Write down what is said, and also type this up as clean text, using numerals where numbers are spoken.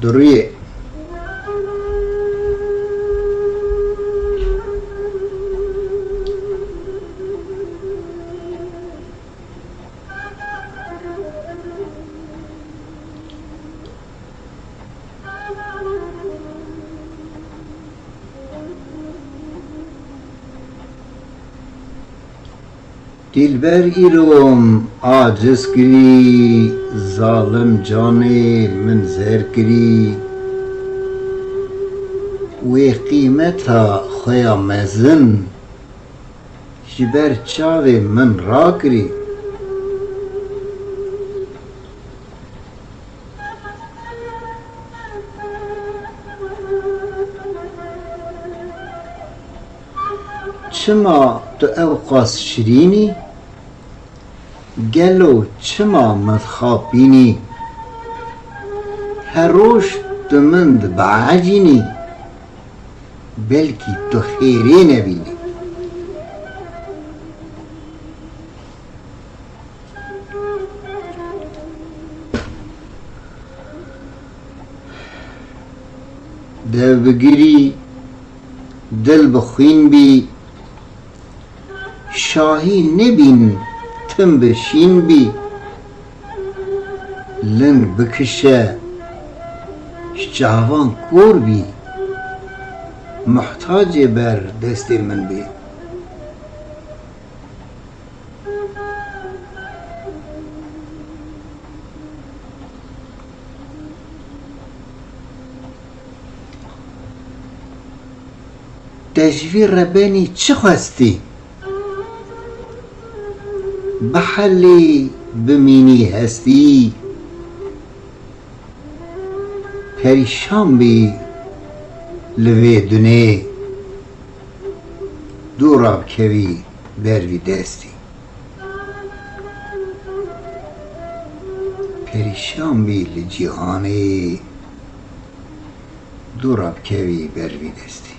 درویه دلبر ایروم عاجز کری ظالم جانی من زهر کری و قیمتا خویا مزن جبر چاو من را کری چما تو اوقاس شیرینی گلو چما متخابینی هر روش تو مند بعجینی بلکی تو خیری نبینی دل بگیری دل بخوین بی شاهی نبین تم بشین بی لنگ بکشه جوان کور بی محتاج بر دست من بی تجویر ربانی چه خواستی؟ بحلی بمینی هستی پریشان بی لوی دونه دوراب کوی بروی دستی پریشان بی لجیهانه دوراب کوی بروی دستی